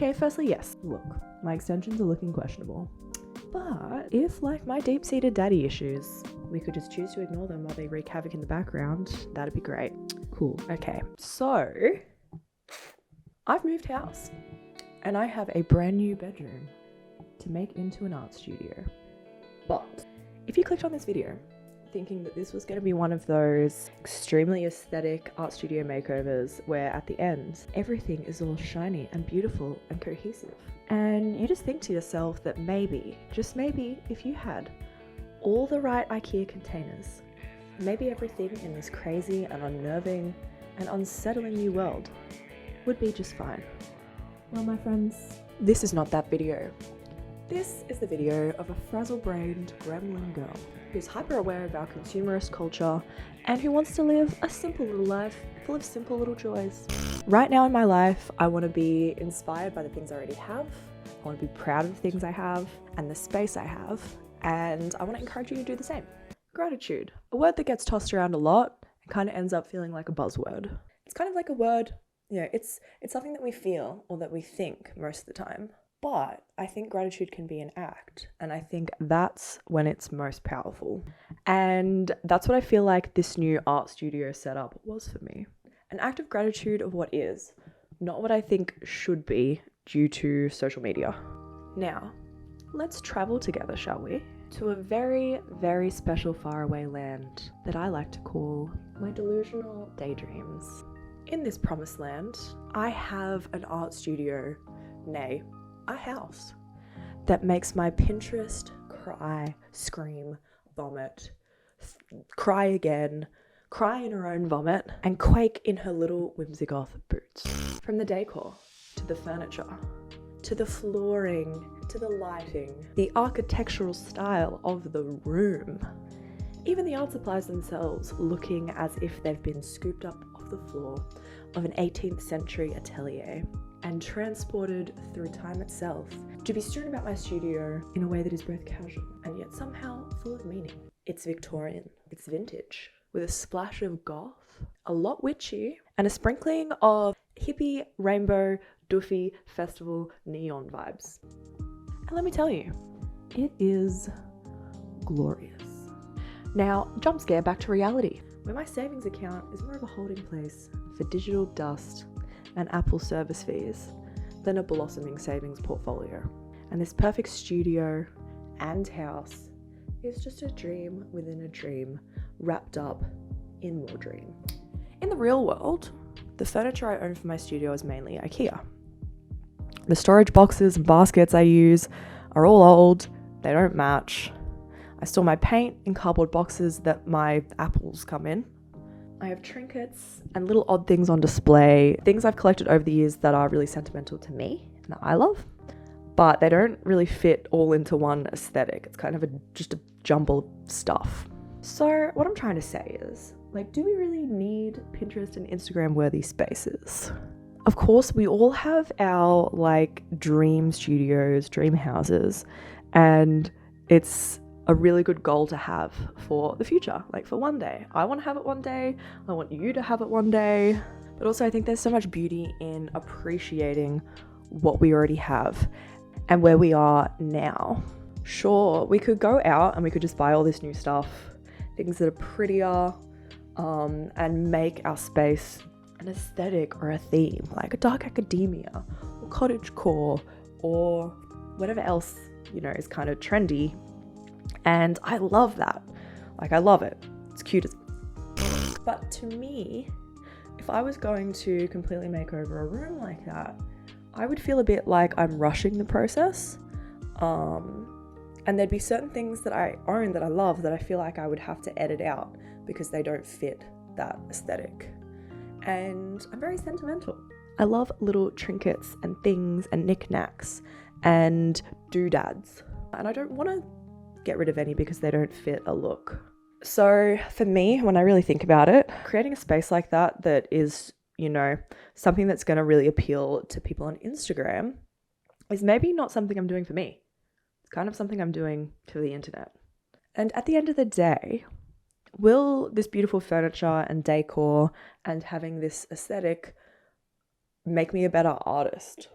Okay, firstly, yes, look, my extensions are looking questionable. But if, like my deep-seated daddy issues, we could just choose to ignore them while they wreak havoc in the background, that'd be great. Cool. Okay, so I've moved house and I have a brand new bedroom to make into an art studio. But if you clicked on this video thinking that this was going to be one of those extremely aesthetic art studio makeovers where at the end everything is all shiny and beautiful and cohesive, and you just think to yourself that maybe, just maybe, if you had all the right IKEA containers, maybe everything in this crazy and unnerving and unsettling new world would be just fine. Well, my friends, this is not that video. This is the video of a frazzle-brained gremlin girl who's hyper-aware of our consumerist culture and who wants to live a simple little life full of simple little joys. Right now in my life, I want to be inspired by the things I already have. I want to be proud of the things I have and the space I have, and I want to encourage you to do the same. Gratitude, a word that gets tossed around a lot and kind of ends up feeling like a buzzword. It's kind of like a word, it's something that we feel or that we think most of the time. But I think gratitude can be an act, and I think that's when it's most powerful. And that's what I feel like this new art studio setup was for me. An act of gratitude of what is, not what I think should be due to social media. Now, let's travel together, shall we? To a very, very special faraway land that I like to call my delusional daydreams. In this promised land, I have an art studio, nay, a house that makes my Pinterest cry, scream, vomit, cry again, cry in her own vomit, and quake in her little whimsigoth boots. From the decor, to the furniture, to the flooring, to the lighting, the architectural style of the room, even the art supplies themselves looking as if they've been scooped up off the floor of an 18th century atelier and transported through time itself to be strewn about my studio in a way that is both casual and yet somehow full of meaning. It's Victorian, it's vintage, with a splash of goth, a lot witchy, and a sprinkling of hippie, rainbow, doofy, festival, neon vibes. And let me tell you, it is glorious. Now, jump scare back to reality, where my savings account is more of a holding place for digital dust and Apple service fees than a blossoming savings portfolio. And this perfect studio and house is just a dream within a dream, wrapped up in more dream. In the real world, the furniture I own for my studio is mainly IKEA. The storage boxes and baskets I use are all old, they don't match. I store my paint in cardboard boxes that my apples come in. I have trinkets and little odd things on display, things I've collected over the years that are really sentimental to me and that I love, but they don't really fit all into one aesthetic. It's kind of just a jumble of stuff. So what I'm trying to say is, do we really need Pinterest and Instagram worthy spaces? Of course, we all have our dream studios, dream houses, and it's a really good goal to have for the future, for one day. I want to have it one day, I want you to have it one day, but also I think there's so much beauty in appreciating what we already have and where we are now. Sure, we could go out and we could just buy all this new stuff, things that are prettier, and make our space an aesthetic or a theme, like a dark academia or cottagecore or whatever else, is kind of trendy. And I love that. I love it. It's cute as... But to me, if I was going to completely make over a room like that, I would feel a bit like I'm rushing the process. And there'd be certain things that I own that I love that I feel like I would have to edit out because they don't fit that aesthetic. And I'm very sentimental. I love little trinkets and things and knickknacks and doodads. And I don't want to get rid of any because they don't fit a look. So for me, when I really think about it, creating a space like that is, something that's going to really appeal to people on Instagram is maybe not something I'm doing for me. It's kind of something I'm doing for the internet. And at the end of the day, will this beautiful furniture and decor and having this aesthetic make me a better artist?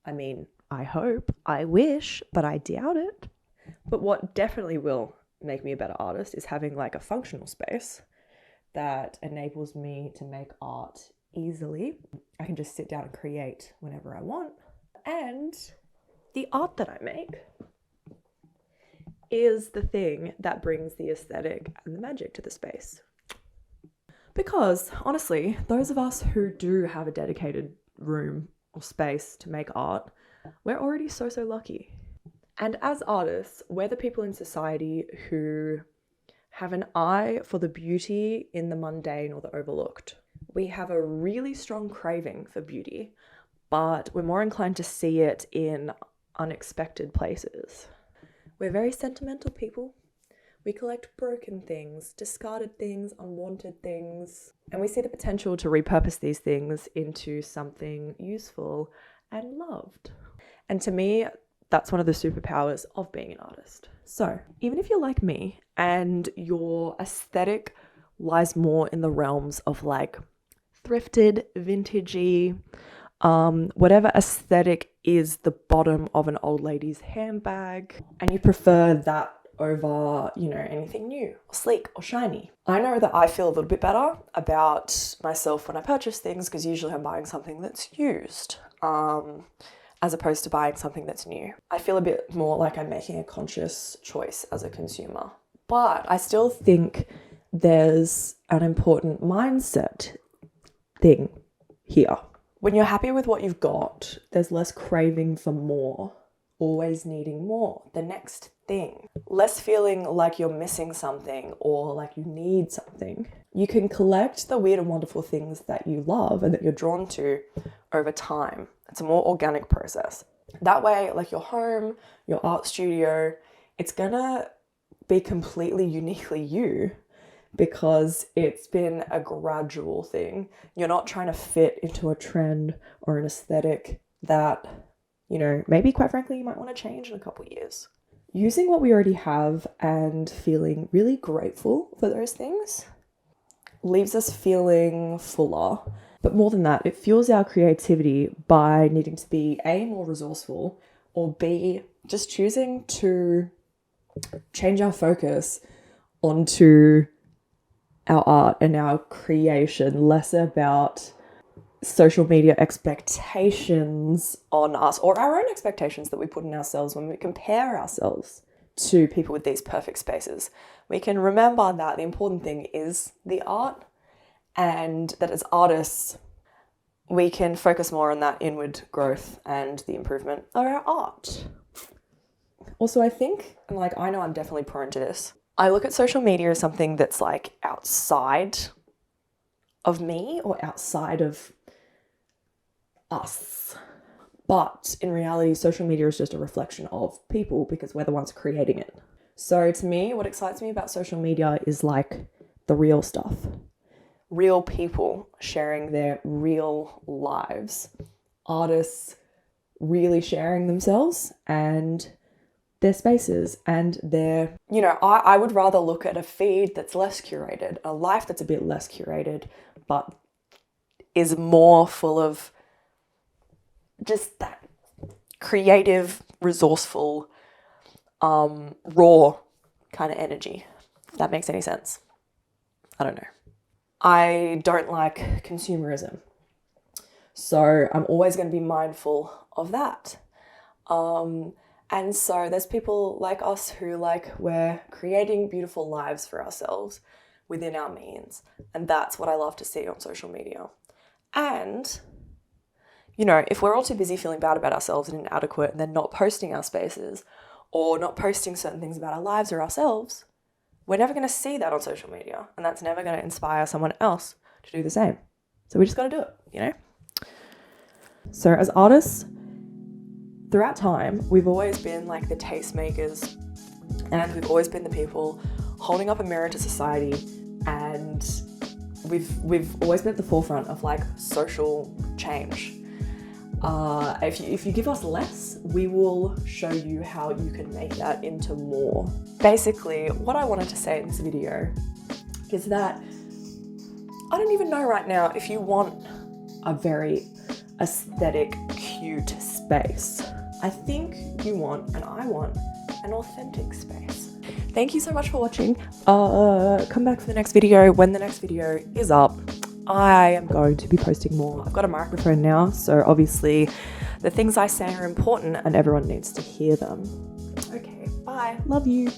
I mean, I hope, I wish, but I doubt it. But what definitely will make me a better artist is having like a functional space that enables me to make art easily. I can just sit down and create whenever I want. And the art that I make is the thing that brings the aesthetic and the magic to the space. Because honestly, those of us who do have a dedicated room or space to make art, we're already so lucky. And as artists, we're the people in society who have an eye for the beauty in the mundane or the overlooked. We have a really strong craving for beauty, but we're more inclined to see it in unexpected places. We're very sentimental people. We collect broken things, discarded things, unwanted things, and we see the potential to repurpose these things into something useful and loved. And to me, that's one of the superpowers of being an artist. So even if you're like me and your aesthetic lies more in the realms of like thrifted, vintagey, whatever aesthetic is the bottom of an old lady's handbag, and you prefer that over, anything new or sleek or shiny. I know that I feel a little bit better about myself when I purchase things because usually I'm buying something that's used, as opposed to buying something that's new. I feel a bit more like I'm making a conscious choice as a consumer. But I still think there's an important mindset thing here. When you're happy with what you've got, there's less craving for more, always needing more, the next thing. Less feeling like you're missing something or like you need something. You can collect the weird and wonderful things that you love and that you're drawn to over time. It's a more organic process. That way, like your home, your art studio, it's gonna be completely uniquely you because it's been a gradual thing. You're not trying to fit into a trend or an aesthetic that, maybe quite frankly, you might want to change in a couple of years. Using what we already have and feeling really grateful for those things leaves us feeling fuller. But more than that, it fuels our creativity by needing to be A, more resourceful, or B, just choosing to change our focus onto our art and our creation, less about social media expectations on us or our own expectations that we put in ourselves when we compare ourselves to people with these perfect spaces. We can remember that the important thing is the art, and that as artists, we can focus more on that inward growth and the improvement of our art. Also, I think, and I know I'm definitely prone to this, I look at social media as something that's outside of me or outside of us. But in reality, social media is just a reflection of people because we're the ones creating it. So to me, what excites me about social media is the real stuff. Real people sharing their real lives. Artists really sharing themselves and their spaces and their, I would rather look at a feed that's less curated, a life that's a bit less curated, but is more full of just that creative, resourceful, raw kind of energy, if that makes any sense. I don't know. I don't like consumerism. So I'm always going to be mindful of that. And so there's people like us who we're creating beautiful lives for ourselves within our means. And that's what I love to see on social media. And, if we're all too busy feeling bad about ourselves and inadequate and then not posting our spaces or not posting certain things about our lives or ourselves, we're never going to see that on social media. And that's never going to inspire someone else to do the same. So we just got to do it, So as artists, throughout time, we've always been the tastemakers, and we've always been the people holding up a mirror to society, and we've always been at the forefront of social change. If you give us less, we will show you how you can make that into more. Basically, what I wanted to say in this video is that I don't even know right now if you want a very aesthetic, cute space space. I think you want, and I want, an authentic space. Thank you so much for watching. Come back for the next video. When the next video is up, I am going to be posting more. I've got a microphone now, so obviously the things I say are important and everyone needs to hear them. Okay, bye. Love you.